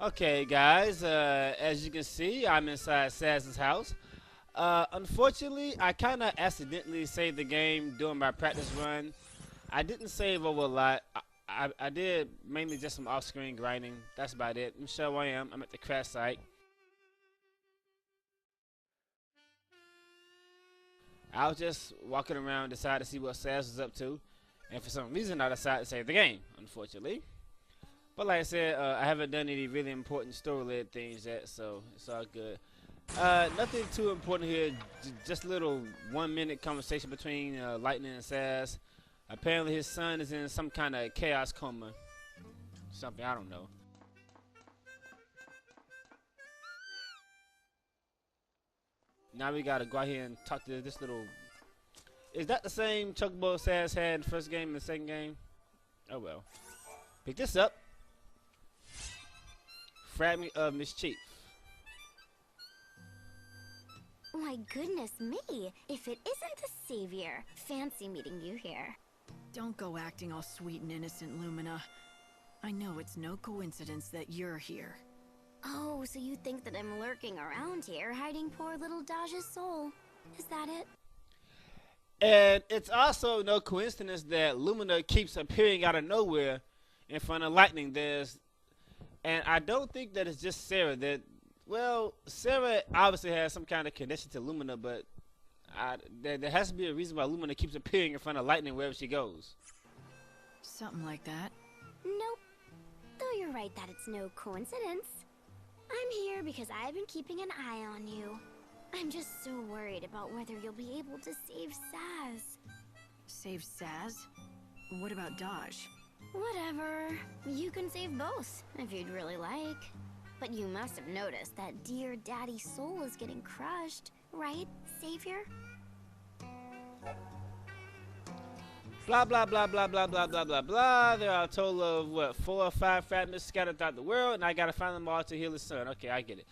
Okay, guys, as you can see, I'm inside Saz's house. Unfortunately, I kind of accidentally saved the game during my practice run. I didn't save over a lot. I did mainly just some off-screen grinding. That's about it. I'm sure I am. I'm at the crash site. I was just walking around, decided to see what Saz was up to, and for some reason, I decided to save the game. Unfortunately. But like I said, I haven't done any really important story-led things yet, so it's all good. Nothing too important here. Just a little 1 minute conversation between Lightning and Saz. Apparently, his son is in some kind of chaos coma. Something I don't know. Now we gotta go out here and talk to this little. Is that the same Chocobo Saz had in the first game and the second game? Oh well. Pick this up. Fragment of Mischief. My goodness me, if it isn't the Savior. Fancy meeting you here. Don't go acting all sweet and innocent, Lumina. I know it's no coincidence that you're here. Oh, so you think that I'm lurking around here, hiding poor little Daj's soul. Is that it? And it's also no coincidence that Lumina keeps appearing out of nowhere in front of Lightning. And I don't think that it's just Sarah. Well, Sarah obviously has some kind of connection to Lumina, but there has to be a reason why Lumina keeps appearing in front of Lightning wherever she goes. Something like that. Nope. Though you're right that it's no coincidence. I'm here because I've been keeping an eye on you. I'm just so worried about whether you'll be able to save Saz. Save Saz? What about Daj? Whatever. You can save both, if you'd really like. But you must have noticed that dear Daddy's soul is getting crushed, right, Savior? Blah, blah, blah, blah, blah, blah, blah, blah, blah. There are a total of, what, 4 or 5 fragments scattered throughout the world, and I gotta find them all to heal his son. Okay, I get it.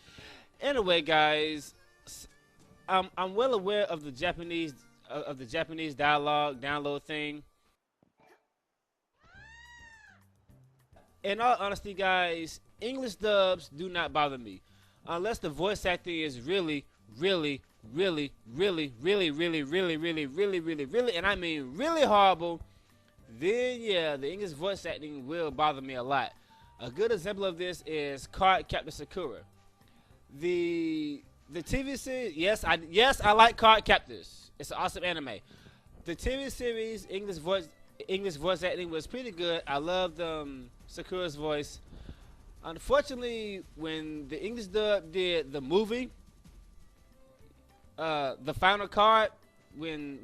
Anyway, guys, I'm well aware of the Japanese dialogue download thing. In all honesty, guys, English dubs do not bother me, unless the voice acting is really, really, really, really, really, really, really, really, really, really, really, and I mean really horrible. Then yeah, the English voice acting will bother me a lot. A good example of this is Card Captor Sakura. The TV series, yes, I like Card Captors. It's an awesome anime. The TV series English voice acting was pretty good. I loved Sakura's voice. Unfortunately, when the English dub did the movie, the final card, when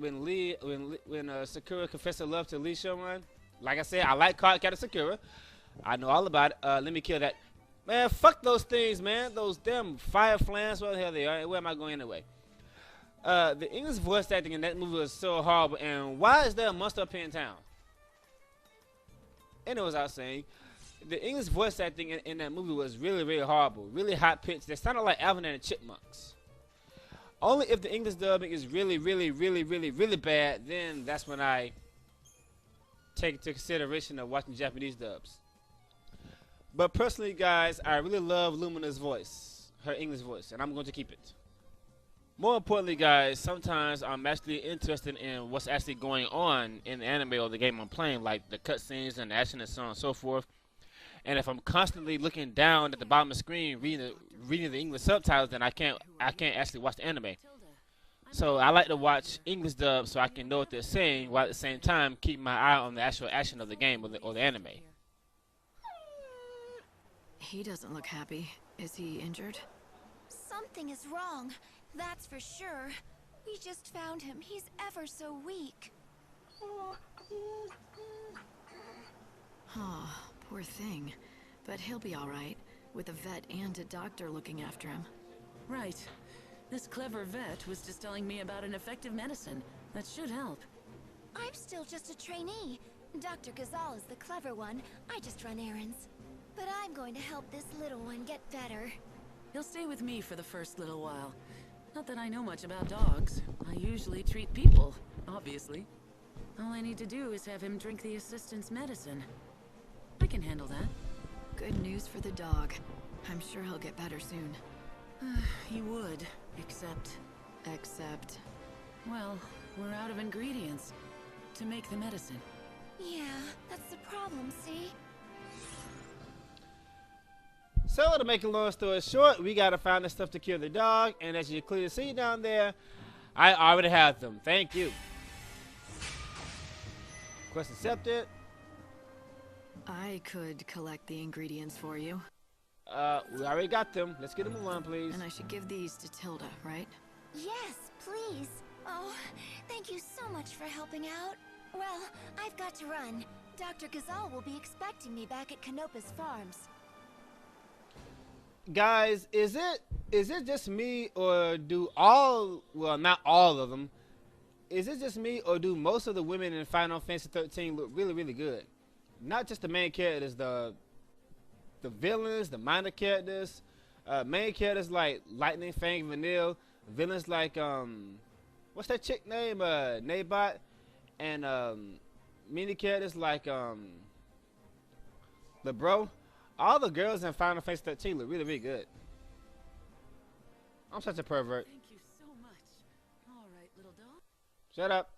Sakura confessed her love to Lee Shyun, like I said, I like Card Captor Sakura. I know all about it. Let me kill that. Man, fuck those things, man. Those damn fire flames, what the hell they are. Where am I going anyway? The English voice acting in that movie was so horrible, and why is there a monster up here in town? Anyways, I was saying, the English voice acting in that movie was really, really horrible. Really high pitched. They sounded like Alvin and the Chipmunks. Only if the English dubbing is really, really, really, really, really bad, then that's when I take into consideration of watching Japanese dubs. But personally, guys, I really love Lumina's voice, her English voice, and I'm going to keep it. More importantly, guys, sometimes I'm actually interested in what's actually going on in the anime or the game I'm playing, like the cutscenes and the action and so on and so forth. And if I'm constantly looking down at the bottom of the screen reading the English subtitles, then I can't actually watch the anime. So I like to watch English dub so I can know what they're saying, while at the same time keep my eye on the actual action of the game or the anime. He doesn't look happy. Is he injured? Something is wrong, that's for sure. We just found him. He's ever so weak. Oh, poor thing. But he'll be all right, with a vet and a doctor looking after him. Right. This clever vet was just telling me about an effective medicine that should help. I'm still just a trainee. Dr. Gazal is the clever one. I just run errands. But I'm going to help this little one get better. He'll stay with me for the first little while. Not that I know much about dogs. I usually treat people, obviously. All I need to do is have him drink the assistant's medicine. I can handle that. Good news for the dog. I'm sure he'll get better soon. He would, except... Except... Well, we're out of ingredients to make the medicine. Yeah, that's the problem, see? So to make a long story short, we gotta find the stuff to cure the dog, and as you clearly see down there, I already have them. Thank you. Quest accepted. I could collect the ingredients for you. We already got them. Let's get them on, please. And I should give these to Tilda, right? Yes, please. Oh, thank you so much for helping out. Well, I've got to run. Dr. Gazal will be expecting me back at Canopus Farms. Guys, is it just me, or do all, well, not all of them, is it just me, or do most of the women in Final Fantasy 13 look really, really good? Not just the main characters, the villains, the minor characters, main characters like Lightning, Fang, Vanille, villains like what's that chick name, Nabot, and mini characters like the bro. All the girls in Final Fantasy 13 look really, really good. I'm such a pervert. Thank you so much. All right, little dog. Shut up.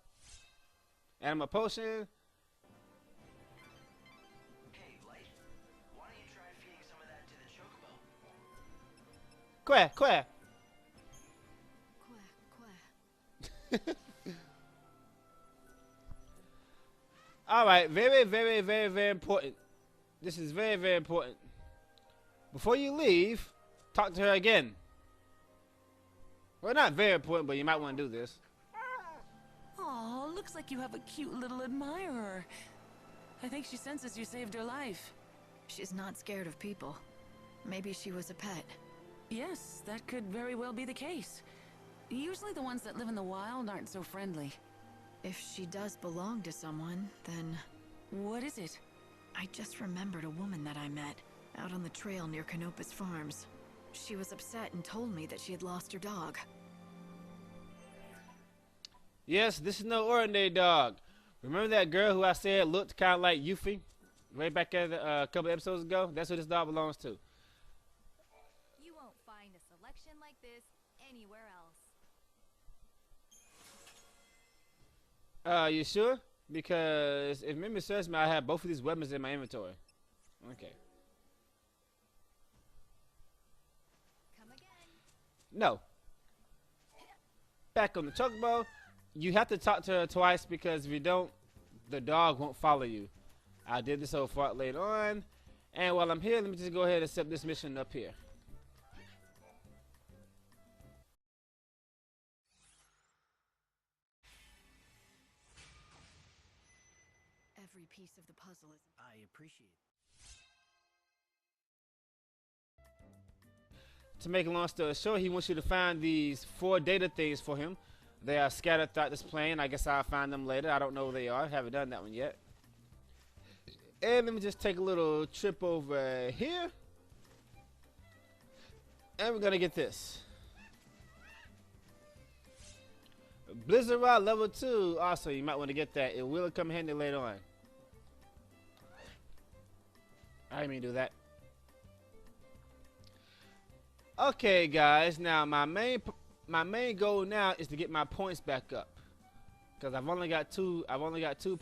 Anima potion. Quack, quack. Quack, quack. Alright, very, very, very, very important. This is very, very important. Before you leave, talk to her again. Well, not very important, but you might want to do this. Oh, looks like you have a cute little admirer. I think she senses you saved her life. She's not scared of people. Maybe she was a pet. Yes, that could very well be the case. Usually the ones that live in the wild aren't so friendly. If she does belong to someone, then... What is it? I just remembered a woman that I met out on the trail near Canopus Farms. She was upset and told me that she had lost her dog. Yes, this is no ordinary dog. Remember that girl who I said looked kind of like Yuffie? Way back at a couple episodes ago? That's who this dog belongs to. You won't find a selection like this anywhere else. You sure? Because if memory serves me, I have both of these weapons in my inventory. Okay. Come again. No. Back on the Chocobo. You have to talk to her twice, because if you don't, the dog won't follow you. I did this whole part later on. And while I'm here, let me just go ahead and accept this mission up here. Every piece of the puzzle is... I appreciate it. To make a long story short, he wants you to find these 4 data things for him. They are scattered throughout this plane. I guess I'll find them later. I don't know where they are. Haven't done that one yet. And let me just take a little trip over here. And we're going to get this. Blizzard Rod level 2. Also, you might want to get that. It will come handy later on. I didn't mean to do that. Okay, guys. Now, my main goal now is to get my points back up, because I've only got 2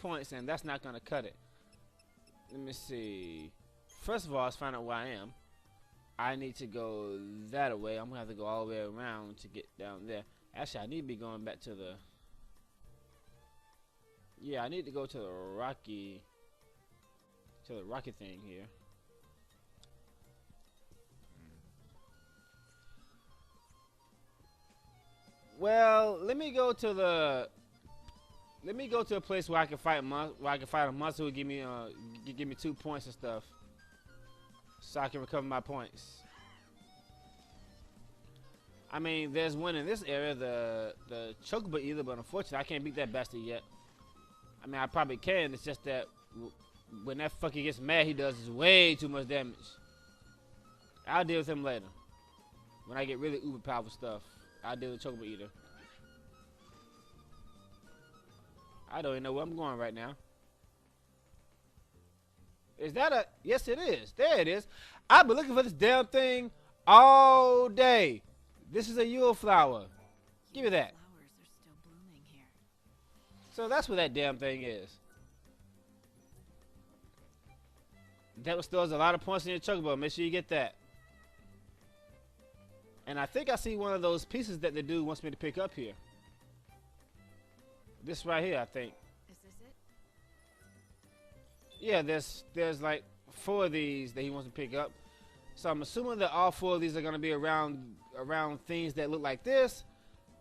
points, and that's not gonna cut it. Let me see. First of all, let's find out where I am. I need to go that way. I'm gonna have to go all the way around to get down there. Actually, I need to be going back to the... Yeah, I need to go to the rocky thing here. Well, let me go to a place where I can fight a monster who will give me 2 points and stuff, so I can recover my points. I mean, there's one in this area, the Chocobo either, but unfortunately I can't beat that bastard yet. I mean, I probably can. It's just that when that fucker gets mad, he does way too much damage. I'll deal with him later. When I get really uber powerful stuff, I'll deal with Chocobo Eater. I don't even know where I'm going right now. Is that a... Yes, it is. There it is. I've been looking for this damn thing all day. This is a Yule flower. Give me that. Flowers are still blooming here. So that's what that damn thing is. That restores a lot of points in your Chocobo. Make sure you get that. And I think I see one of those pieces that the dude wants me to pick up here. This right here, I think. Is this it? Yeah, there's like 4 of these that he wants to pick up. So I'm assuming that all 4 of these are going to be around things that look like this.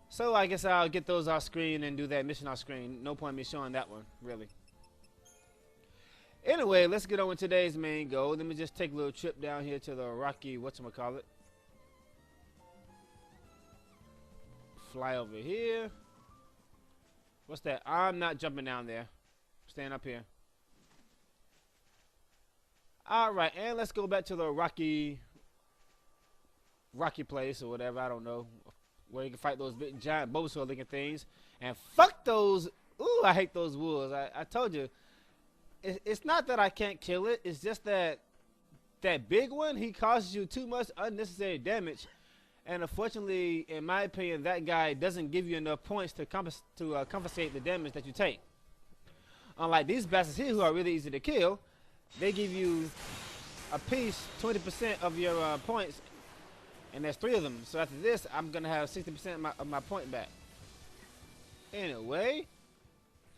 So I guess I'll get those off screen and do that mission off screen. No point in me showing that one, really. Anyway, let's get on with today's main goal. Let me just take a little trip down here to the rocky, whatchamacallit. Fly over here. What's that? I'm not jumping down there. I'm staying up here. Alright, and let's go back to the rocky place or whatever, I don't know. Where you can fight those big giant Bulbasaur looking things. And fuck those. Ooh, I hate those wolves. I told you. It's not that I can't kill it. It's just that big one, he causes you too much unnecessary damage. And unfortunately, in my opinion, that guy doesn't give you enough points to compensate the damage that you take. Unlike these bastards here who are really easy to kill, they give you a piece 20% of your points. And there's 3 of them. So after this, I'm going to have 60% of my point back. Anyway,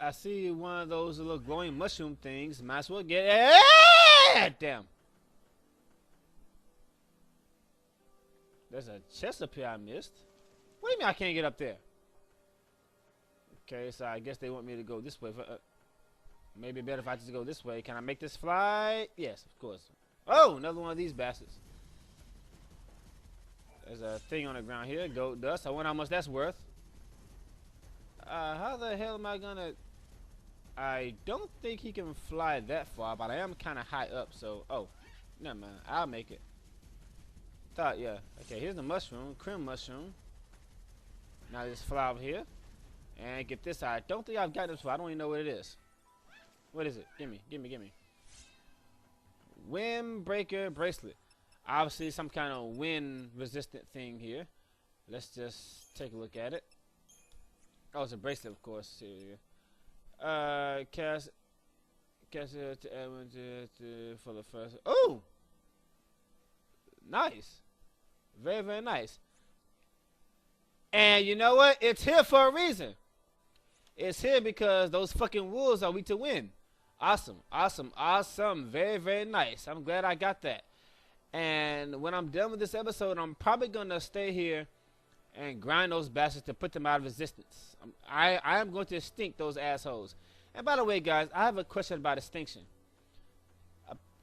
I see one of those little glowing mushroom things. Might as well get it. Damn. There's a chest up here I missed. What do you mean I can't get up there? Okay, so I guess they want me to go this way. Maybe better if I just go this way. Can I make this fly? Yes, of course. Oh, another one of these bastards. There's a thing on the ground here. Goat dust. I wonder how much that's worth. How the hell am I gonna... I don't think he can fly that far, but I am kind of high up, so... Oh, never mind. I'll make it. Thought, yeah. Okay, here's the mushroom. Cream mushroom. Now just fly over here. And get this. I don't think I've got this before. I don't even know what it is. What is it? Gimme. Windbreaker bracelet. Obviously some kind of wind resistant thing here. Let's just take a look at it. Oh, it's a bracelet, of course. Here. Cast it to everyone for the first. Oh, nice, very, very nice. And you know what? It's here for a reason. It's here because those fucking wolves are weak to wind. Awesome. Very, very nice. I'm glad I got that. And when I'm done with this episode, I'm probably gonna stay here and grind those bastards to put them out of existence. I am going to extinct those assholes. And by the way, guys, I have a question about extinction.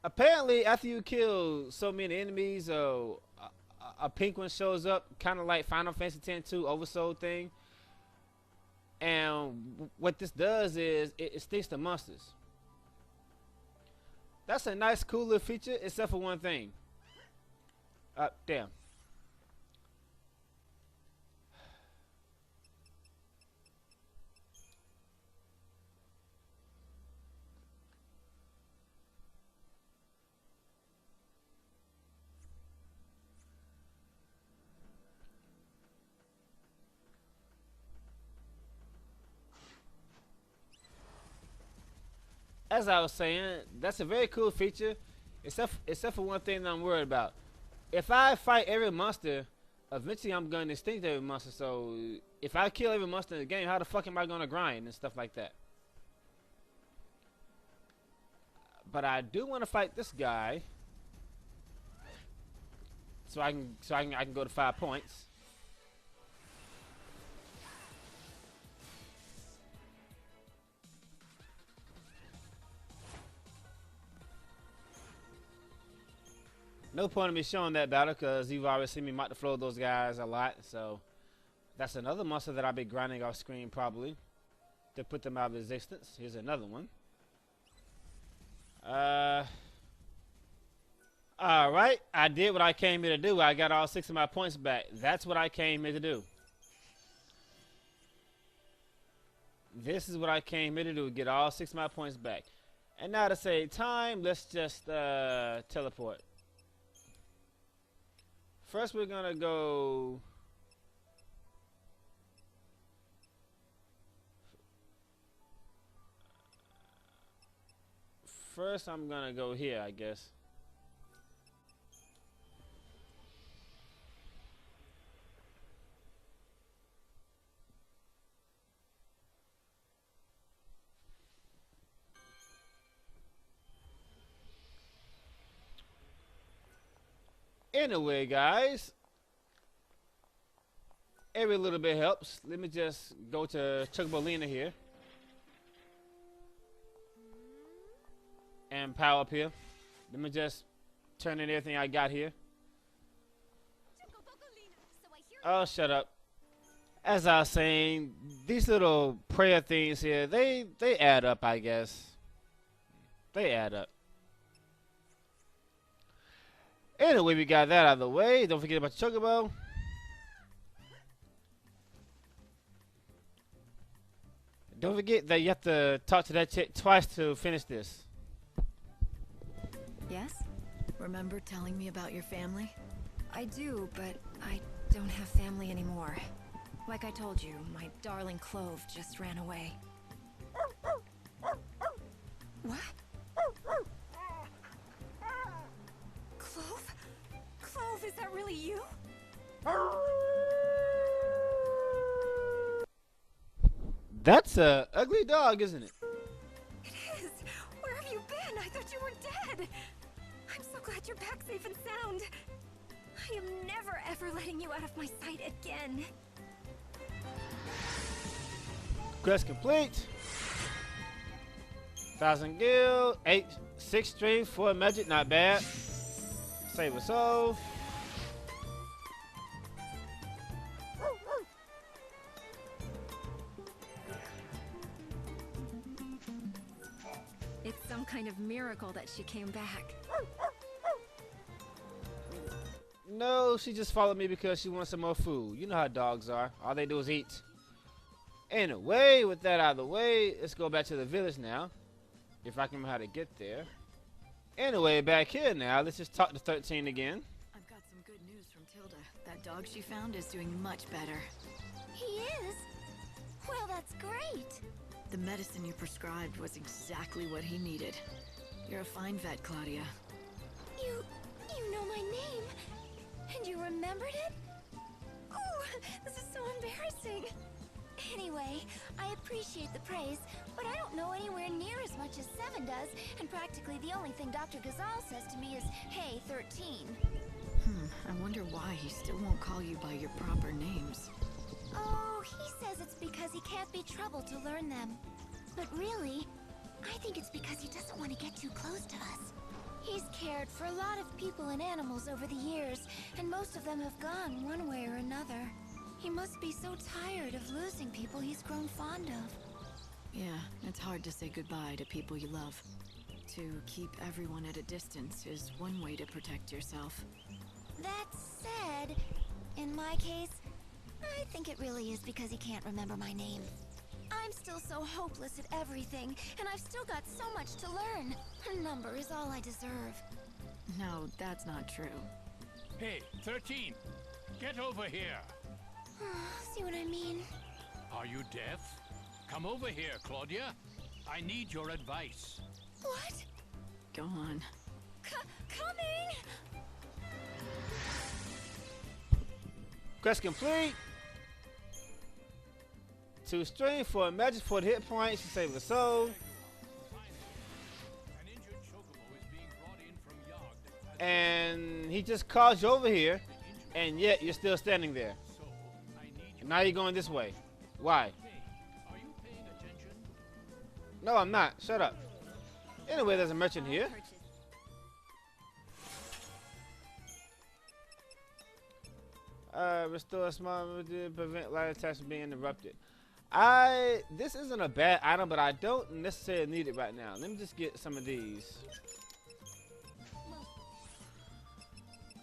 Apparently, after you kill so many enemies, a pink one shows up, kind of like Final Fantasy X-2 Oversoul thing. And what this does is it extincts the monsters. That's a nice, cool little feature, except for one thing. Damn. As I was saying, that's a very cool feature, except for one thing that I'm worried about. If I fight every monster, eventually I'm going to extinct every monster. So if I kill every monster in the game, how the fuck am I going to grind and stuff like that? But I do want to fight this guy, so I can go to 5 points. No point in me showing that battle because you've already seen me mock the flow of those guys a lot. So that's another monster that I'll be grinding off screen probably to put them out of existence. Here's another one. Alright, I did what I came here to do. I got all 6 of my points back. That's what I came here to do. This is what I came here to do, get all 6 of my points back. And now to save time, let's just teleport. First, we're gonna go. First, I'm gonna go here, I guess. Anyway, guys, every little bit helps. Let me just go to Chocobo here and power up here. Let me just turn in everything I got here. Oh, shut up. As I was saying, these little prayer things here, they add up, I guess. They add up. Anyway, we got that out of the way. Don't forget about the Chocobo. Don't forget that you have to talk to that chick twice to finish this. Yes? Remember telling me about your family? I do, but I don't have family anymore. Like I told you, my darling Clove just ran away. What? Clove? Clove, is that really you? That's a ugly dog, isn't it? It is! Where have you been? I thought you were dead! I'm so glad you're back safe and sound. I am never ever letting you out of my sight again. Quest complete. 1,000 gil, 6 strength, 4 magic, not bad. Save a soul. It's some kind of miracle that she came back. No, she just followed me because she wants some more food. You know how dogs are. All they do is eat. Anyway, with that out of the way, let's go back to the village now. If I can remember how to get there. Anyway, back here now, let's just talk to 13 again. I've got some good news from Tilda. That dog she found is doing much better. He is? Well, that's great. The medicine you prescribed was exactly what he needed. You're a fine vet, Claudia. You know my name? And you remembered it? Oh, this is so embarrassing. Anyway, I appreciate the praise, but I don't know anywhere near as much as Seven does, and practically the only thing Dr. Gazal says to me is, hey, 13. I wonder why he still won't call you by your proper names. Oh, he says it's because he can't be troubled to learn them. But really, I think it's because he doesn't want to get too close to us. He's cared for a lot of people and animals over the years, and most of them have gone one way or another. He must be so tired of losing people he's grown fond of. Yeah, it's hard to say goodbye to people you love. To keep everyone at a distance is one way to protect yourself. That said, in my case, I think it really is because he can't remember my name. I'm still so hopeless at everything, and I've still got so much to learn. A number is all I deserve. No, that's not true. Hey, 13! Get over here! See what I mean? Are you deaf? Come over here, Claudia. I need your advice. What? Go on. Coming! Quest complete. 2 strength, 4 magic, 4 hit points to save a soul. An injured Chocobo is being brought in from Yogg. And he just called you over here, and yet you're still standing there. So, I need your Now you're going this way. Why? Hey, are you paying attention? No, I'm not. Shut up. Anyway, there's a merchant here. Restore a small to prevent light attacks from being interrupted. This isn't a bad item, but I don't necessarily need it right now. Let me just get some of these.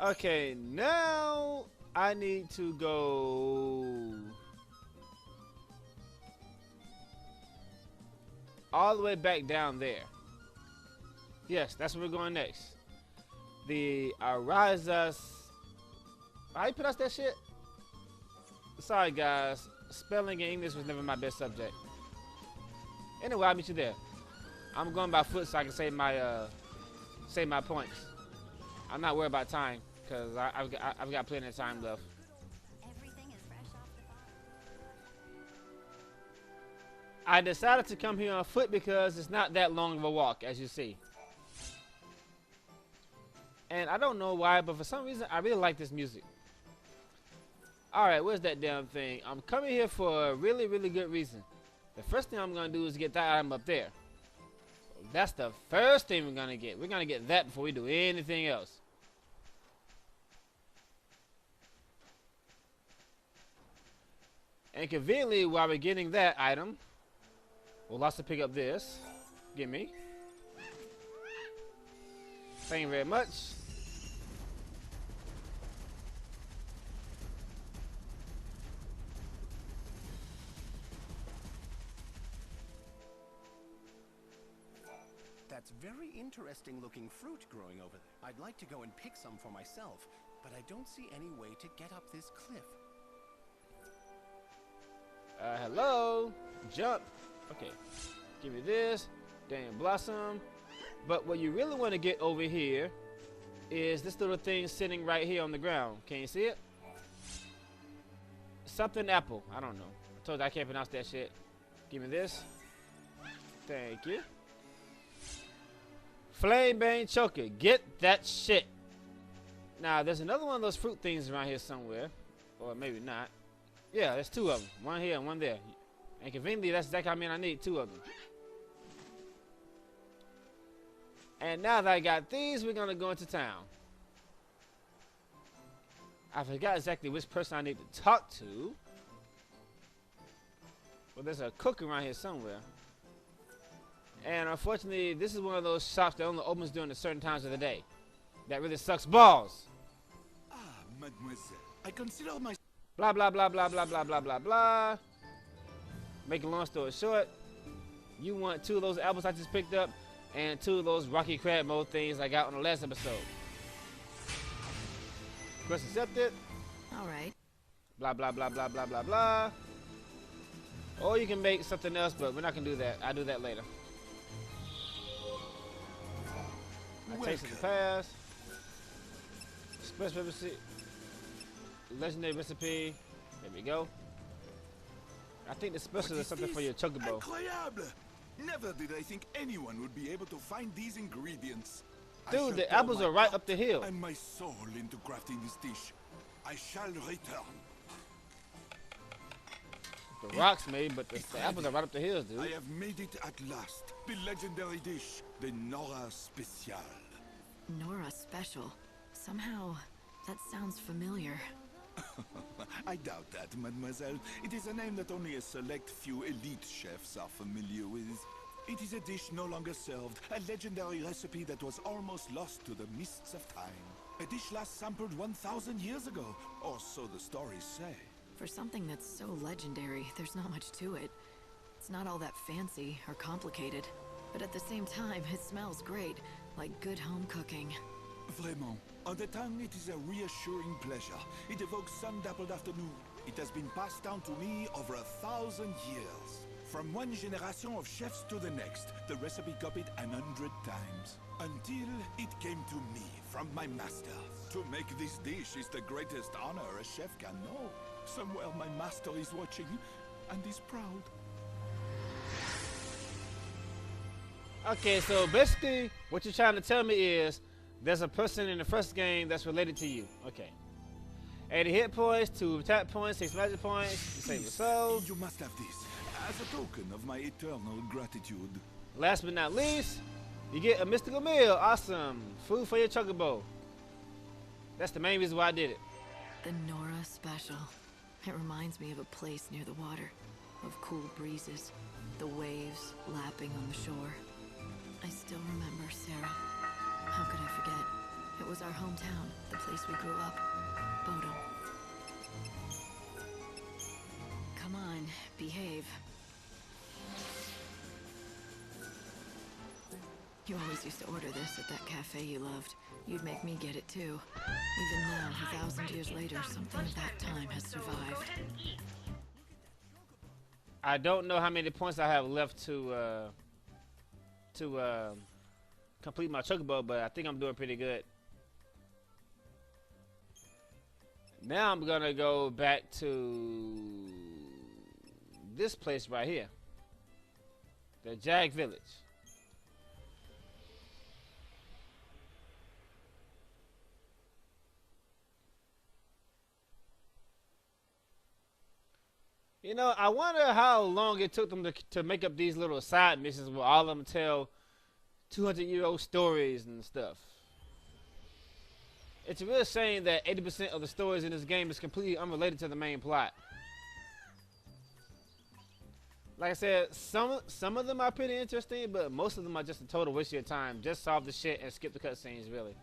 Okay, now I need to go all the way back down there. Yes, that's where we're going next. The Arizas. How you pronounce that shit? Sorry, guys. Spelling in English was never my best subject. Anyway, I'll meet you there. I'm going by foot so I can save my points. I'm not worried about time because I've got plenty of time left. Everything is fresh off the farm. I decided to come here on foot because it's not that long of a walk, as you see. And I don't know why, but for some reason, I really like this music. Alright, where's that damn thing? I'm coming here for a really, really good reason. The first thing I'm going to do is get that item up there. That's the first thing we're going to get. We're going to get that before we do anything else. And conveniently, while we're getting that item, we'll also pick up this. Gimme. Thank you very much. That's very interesting looking fruit growing over there. I'd like to go and pick some for myself, but I don't see any way to get up this cliff. Hello? Jump. Okay. Give me this. Damn blossom. But what you really want to get over here is this little thing sitting right here on the ground. Can you see it? Something apple. I don't know. I told you I can't pronounce that shit. Give me this. Thank you. Flame Bane Choker. Get that shit. Now, there's another one of those fruit things around here somewhere. Or maybe not. Yeah, there's two of them. One here and one there. And conveniently, that's exactly how many I need. Two of them. And now that I got these, we're going to go into town. I forgot exactly which person I need to talk to. Well, there's a cook around here somewhere. And unfortunately, this is one of those shops that only opens during a certain times of the day. That really sucks balls. Ah, mademoiselle, I consider my... Blah, blah, blah, blah, blah, blah, blah, blah, blah. Make a long story short, you want two of those apples I just picked up and two of those Rocky Crab mode things I got on the last episode. Request accepted. All right. Blah, blah, blah, blah, blah, blah, blah. Or you can make something else, but we're not going to do that. I'll do that later. I tasted the pass. Special recipe. Legendary recipe. There we go. I think the special is something for your Chocobo. Incroyable! Never did I think anyone would be able to find these ingredients. Dude, the apples are right up the hill. And my soul into crafting this dish. I shall return. The rocks made, but the apples are right up the hills, dude. I have made it at last. The legendary dish, the Nora Special. Nora Special. Somehow, that sounds familiar. I doubt that, mademoiselle. It is a name that only a select few elite chefs are familiar with. It is a dish no longer served, a legendary recipe that was almost lost to the mists of time. A dish last sampled 1,000 years ago, or so the stories say. For something that's so legendary, there's not much to it. It's not all that fancy or complicated. But at the same time, it smells great, like good home cooking. Vraiment. On the tongue, it is a reassuring pleasure. It evokes sun-dappled afternoon. It has been passed down to me over 1,000 years. From one generation of chefs to the next, the recipe copied 100 times. Until it came to me from my master. To make this dish is the greatest honor a chef can know. Somewhere my master is watching, and is proud. Okay, so basically, what you're trying to tell me is there's a person in the first game that's related to you. Okay. 80 hit points, 2 attack points, 6 magic points, you save your soul. You must have this, as a token of my eternal gratitude. Last but not least, you get a mystical meal. Awesome. Food for your Chocobo. That's the main reason why I did it. The Nora Special. It reminds me of a place near the water, of cool breezes, the waves lapping on the shore. I still remember Sarah. How could I forget? It was our hometown, the place we grew up. Bodom. Come on, behave. You always used to order this at that cafe you loved. You'd make me get it too. Even now, 1,000 years later, something of that time has survived. I don't know how many points I have left to complete my Chocobo, but I think I'm doing pretty good. Now I'm gonna go back to this place right here, the Jag Village. You know, I wonder how long it took them to make up these little side missions where all of them tell 200-year-old stories and stuff. It's a real shame that 80% of the stories in this game is completely unrelated to the main plot. Like I said, some of them are pretty interesting, but most of them are just a total waste of your time. Just solve the shit and skip the cutscenes, really.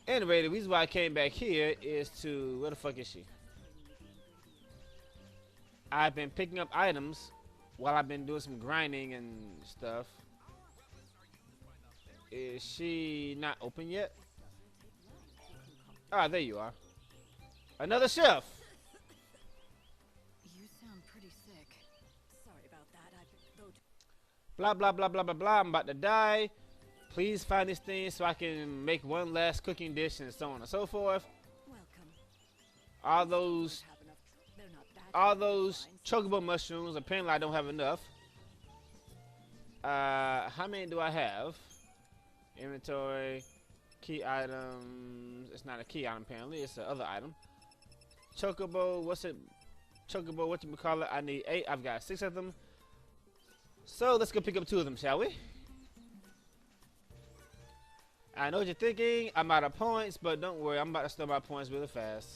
Anyway, the reason why I came back here is to... Where the fuck is she? I've been picking up items while I've been doing some grinding and stuff. Is she not open yet? Ah, there you are. Another chef. You sound pretty sick. Sorry about that. Blah, blah, blah, blah, blah, blah. I'm about to die. Please find this thing so I can make one last cooking dish and so on and so forth. All those chocobo mushrooms. Apparently I don't have enough. How many do I have? Inventory. Key items. It's not a key item apparently. It's another item. Chocobo. What's it? Chocobo. What you call it? I need 8. I've got 6 of them. So let's go pick up 2 of them, shall we? I know what you're thinking. I'm out of points, but don't worry. I'm about to steal my points really fast.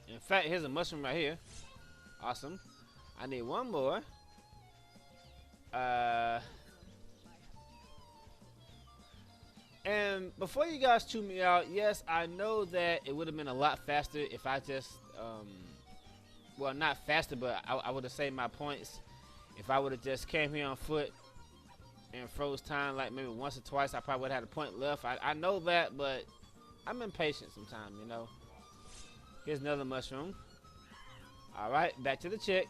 In fact, here's a mushroom right here. Awesome. I need 1 more. And before you guys chew me out, yes, I know that it would have been a lot faster if I just, well, not faster, but I would have saved my points if I would have just came here on foot and froze time like maybe once or twice. I probably would have had a point left. I know that, but I'm impatient sometimes, you know. Here's another mushroom. Alright, back to the chick.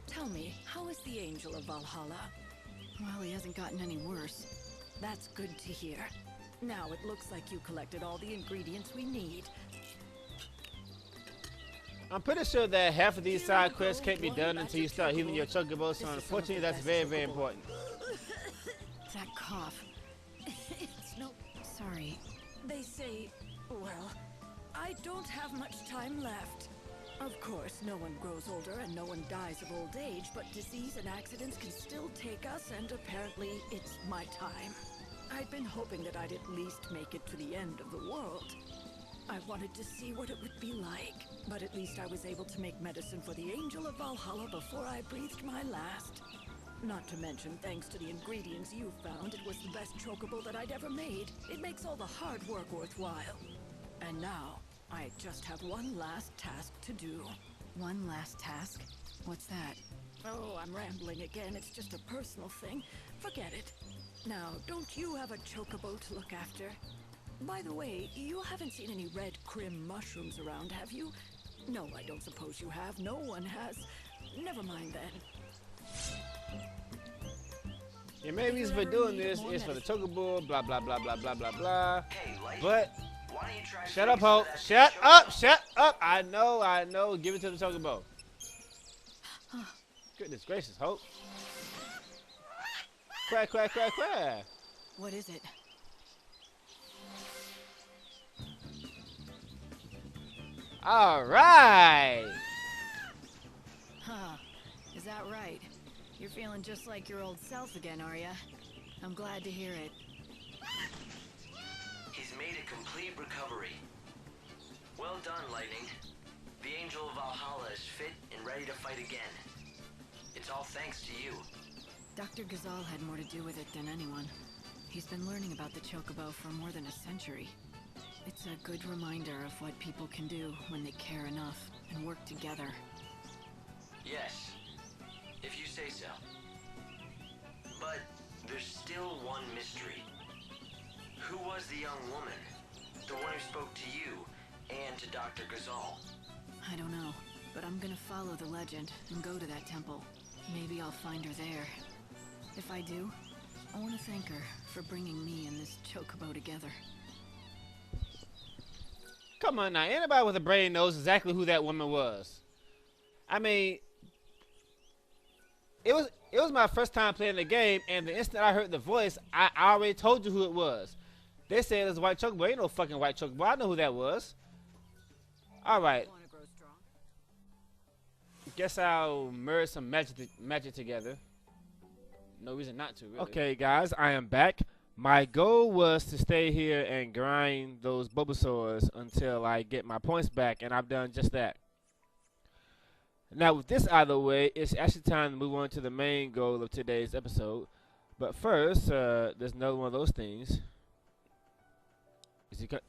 Tell me, how is the Angel of Valhalla? Well, he hasn't gotten any worse. That's good to hear. Now it looks like you collected all the ingredients we need. I'm pretty sure that half of these side quests can't be done until you start healing your Chocobo, so unfortunately that's very, very important. That cough. It's no... Sorry. They say, well, I don't have much time left. Of course, no one grows older and no one dies of old age, but disease and accidents can still take us, and apparently it's my time. I'd been hoping that I'd at least make it to the end of the world. I wanted to see what it would be like, but at least I was able to make medicine for the Angel of Valhalla before I breathed my last. Not to mention, thanks to the ingredients you found, it was the best Chocobo that I'd ever made. It makes all the hard work worthwhile. And now, I just have one last task to do. One last task? What's that? Oh, I'm rambling again. It's just a personal thing. Forget it. Now, don't you have a Chocobo to look after? By the way, you haven't seen any red crim mushrooms around, have you? No, I don't suppose you have. No one has. Never mind then. Your main reason for doing this is for the Chocobo, blah, blah, blah, blah, blah, blah, blah. But... Shut up, Hope. Shut up. Shut up. I know. Give it to the Chocobo. Goodness gracious, Hope. Quack, quack, quack, quack. What is it? All right. Huh. Is that right? You're feeling just like your old self again, are ya? I'm glad to hear it. He's made a complete recovery. Well done, Lightning. The Angel of Valhalla is fit and ready to fight again. It's all thanks to you. Dr. Gazal had more to do with it than anyone. He's been learning about the Chocobo for more than a century. It's a good reminder of what people can do when they care enough and work together. Yes, if you say so. But there's still one mystery. Who was the young woman? The one who spoke to you and to Dr. Gazal? I don't know, but I'm gonna follow the legend and go to that temple. Maybe I'll find her there. If I do, I want to thank her for bringing me and this Chocobo together. Come on now, anybody with a brain knows exactly who that woman was. I mean, it was my first time playing the game, and the instant I heard the voice, I already told you who it was. They said it was White Chocobo. Ain't no fucking White Chocobo. I know who that was. All right. Guess I'll merge some magic together. No reason not to, really. Okay, guys, I am back. My goal was to stay here and grind those Bulbasaurs until I get my points back, and I've done just that. Now, with this out of the way, it's actually time to move on to the main goal of today's episode. But first, there's another one of those things.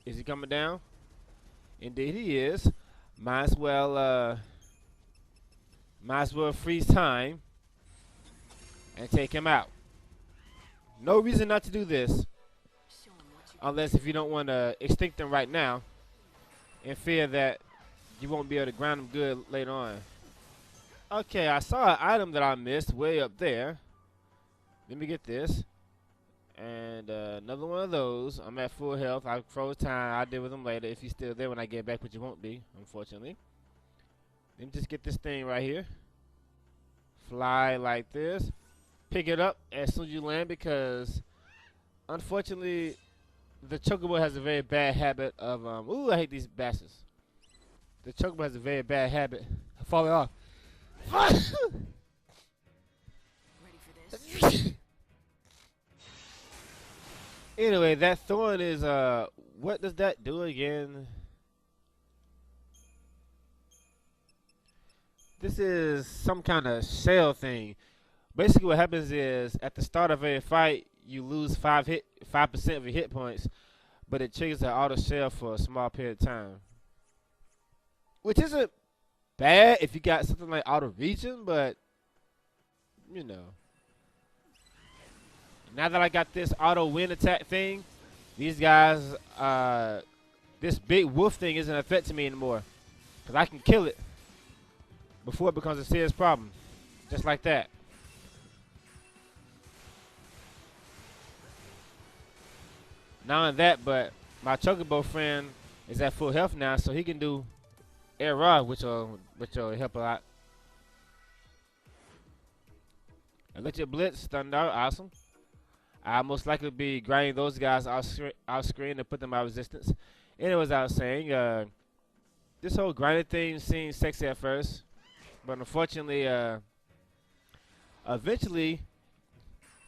Is he coming down? Indeed, he is. Might as well freeze time and take him out. No reason not to do this, unless if you don't want to extinct them right now, in fear that you won't be able to ground them good later on. Okay, I saw an item that I missed way up there. Let me get this. And another one of those. I'm at full health. I froze time. I'll deal with them later if he's still there when I get back, which you won't be, unfortunately. Let me just get this thing right here. Fly like this. Pick it up as soon as you land, because unfortunately the Chocobo has a very bad habit of ooh, I hate these bastards. The Chocobo has a very bad habit of falling off. Ready for this? Anyway, that thorn is what does that do again? This is some kind of shell thing. Basically, what happens is at the start of a fight, you lose 5% of your hit points, but it triggers an auto shell for a small period of time, which isn't bad if you got something like auto region, but you know. Now that I got this auto wind attack thing, these guys, this big wolf thing isn't affecting me anymore, because I can kill it before it becomes a serious problem, just like that. Not only that, but my Chocobo friend is at full health now, so he can do air rod, which will help a lot. Electric Blitz, Thunder, awesome. I'll most likely be grinding those guys off screen to put them out of resistance. Anyways, I was saying, this whole grinding thing seems sexy at first, but unfortunately, eventually,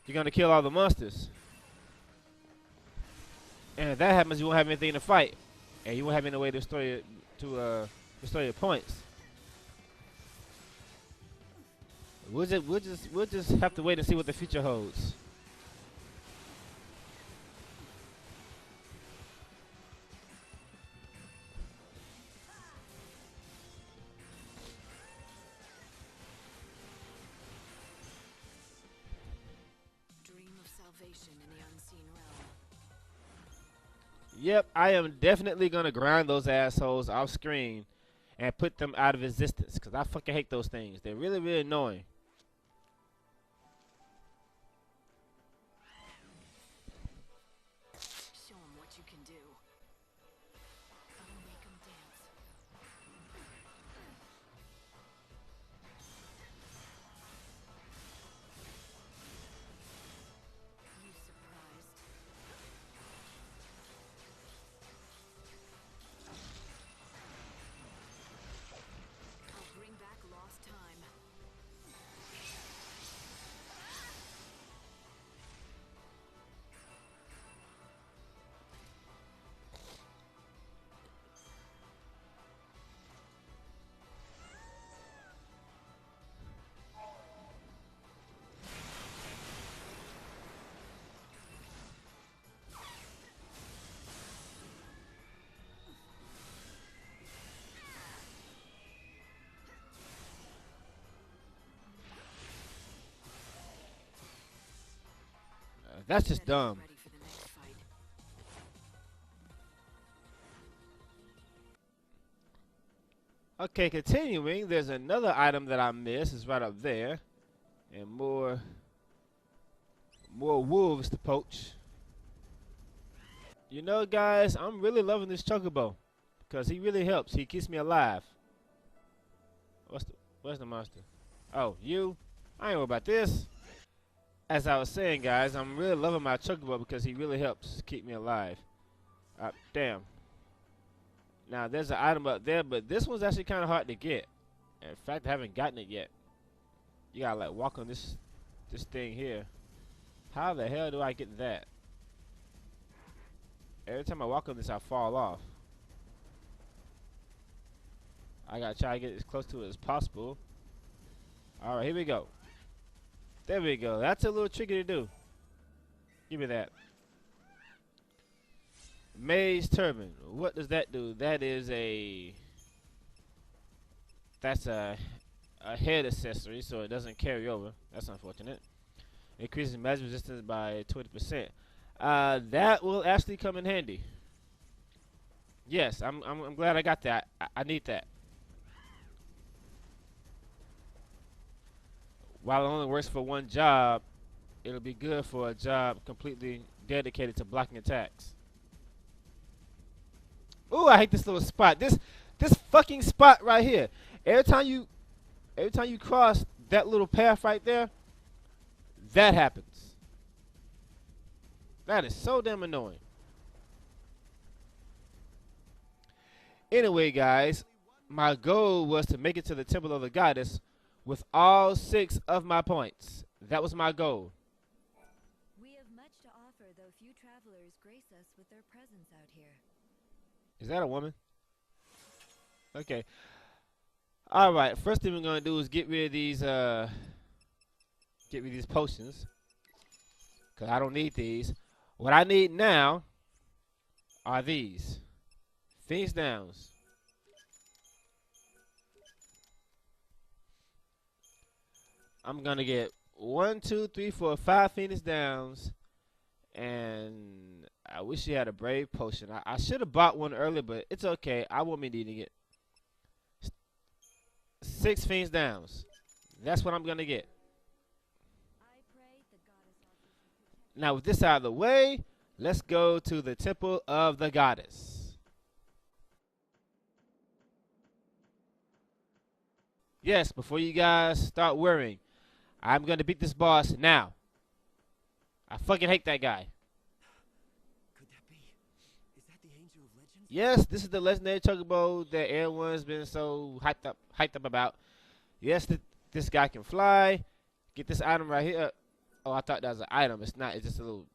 you're gonna kill all the monsters. And if that happens, you won't have anything to fight, and you won't have any way to restore your points. We'll just have to wait and see what the future holds. Dream of salvation in the unseen realm. Yep, I am definitely gonna grind those assholes off screen and put them out of existence, because I fucking hate those things. They're really, really annoying. Show 'em what you can do. I'll make 'em dance. You surprised? I'll bring back lost time. That's just dumb. Ready for the next fight. Okay, continuing, there's another item that I missed. It's right up there. And more wolves to poach. You know, guys, I'm really loving this Chocobo. Because he really helps. He keeps me alive. Where's the monster? Oh, you? I ain't worried about this. As I was saying, guys, I'm really loving my Chocobo because he really helps keep me alive. Damn. Now, there's an item up there, but this one's actually kind of hard to get. In fact, I haven't gotten it yet. You gotta, like, walk on this thing here. How the hell do I get that? Every time I walk on this, I fall off. I gotta try to get as close to it as possible. Alright, here we go. There we go. That's a little tricky to do. Give me that. Maze turban. What does that do? That is a... That's a head accessory, so it doesn't carry over. That's unfortunate. Increases magic resistance by 20%. That will actually come in handy. Yes, I'm glad I got that. I need that. While it only works for one job, it'll be good for a job completely dedicated to blocking attacks. Ooh, I hate this little spot. This fucking spot right here. Every time you cross that little path right there, that happens. That is so damn annoying. Anyway, guys, my goal was to make it to the Temple of the Goddess with all 6 of my points. That was my goal. We have much to offer, though few travelers grace us with their presence out here. Is that a woman? Okay. Alright, first thing we're gonna do is get rid of these potions. Cause I don't need these. What I need now are these. Things downs. I'm gonna get 1, 2, 3, 4, 5 Phoenix Downs, and I wish he had a Brave Potion. I should have bought one earlier, but it's okay. I won't be needing it. 6 Phoenix Downs. That's what I'm gonna get. Now with this out of the way, let's go to the Temple of the Goddess. Yes, before you guys start worrying, I'm gonna beat this boss now. I fucking hate that guy. Could that be? Is that the Angel of Legends? Yes, this is the legendary Chocobo that everyone's been so hyped up about. Yes, this guy can fly. Get this item right here. Oh, I thought that was an item. It's not. It's just a little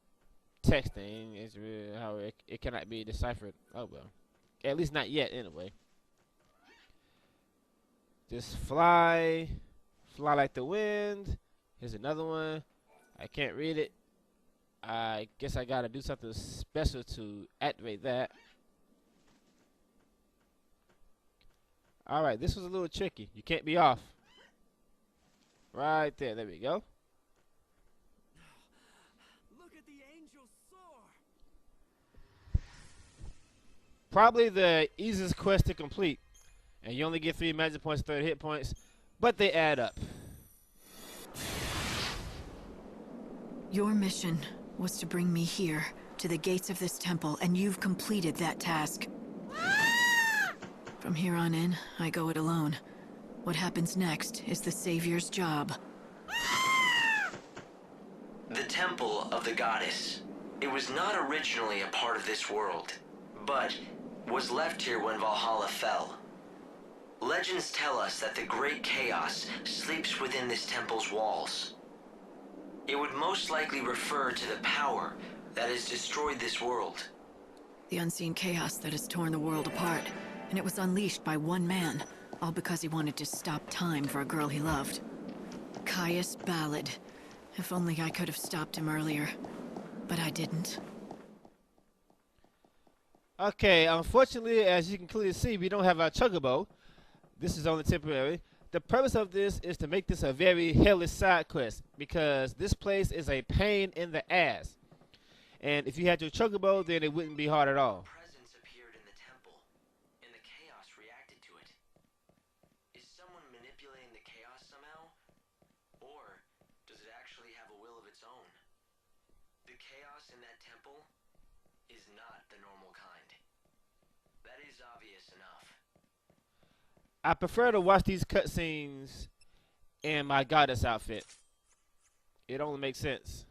text thing. It's really how it cannot be deciphered. Oh well. At least not yet, anyway. Just fly like the wind. Here's another one. I can't read it. I guess I gotta do something special to activate that. Alright, this was a little tricky. You can't be off. Right there. There we go. Look at the angel soar. Probably the easiest quest to complete. And you only get 3 magic points, 30 hit points. But they add up. Your mission was to bring me here, to the gates of this temple, and you've completed that task. From here on in, I go it alone. What happens next is the Savior's job. The Temple of the Goddess. It was not originally a part of this world, but was left here when Valhalla fell. Legends tell us that the Great Chaos sleeps within this temple's walls. It would most likely refer to the power that has destroyed this world. The unseen chaos that has torn the world apart, and it was unleashed by one man, all because he wanted to stop time for a girl he loved. Caius Ballad. If only I could have stopped him earlier. But I didn't. Okay, unfortunately, as you can clearly see, we don't have our Chocobo. This is only temporary. The purpose of this is to make this a very hellish side quest, because this place is a pain in the ass. And if you had your Chocobo, then it wouldn't be hard at all. Presence appeared in the temple, and the chaos reacted to it. Is someone manipulating the chaos somehow? Or does it actually have a will of its own? The chaos in that temple is not the normal kind. That is obvious enough. I prefer to watch these cutscenes in my goddess outfit. It only makes sense.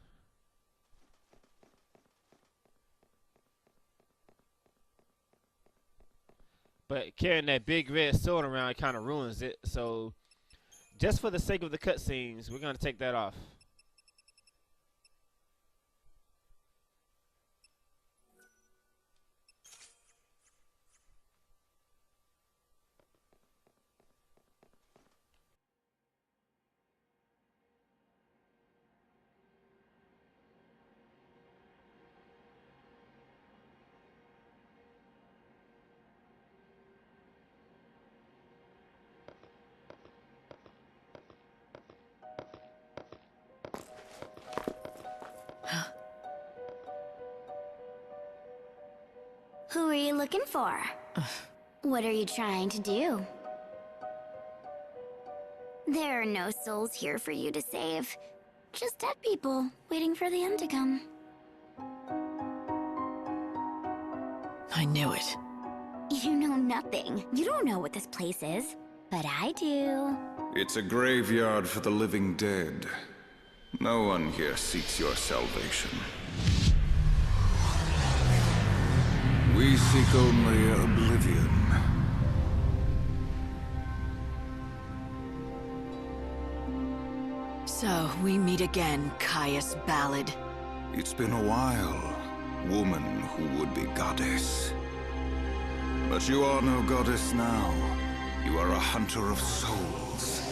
But carrying that big red sword around kind of ruins it. So, just for the sake of the cutscenes, we're going to take that off. Who are you looking for? What are you trying to do? There are no souls here for you to save. Just dead people waiting for the end to come. I knew it. You know nothing. You don't know what this place is. But I do. It's a graveyard for the living dead. No one here seeks your salvation. We seek only oblivion. So, we meet again, Caius Ballad. It's been a while, woman who would be goddess. But you are no goddess now. You are a hunter of souls.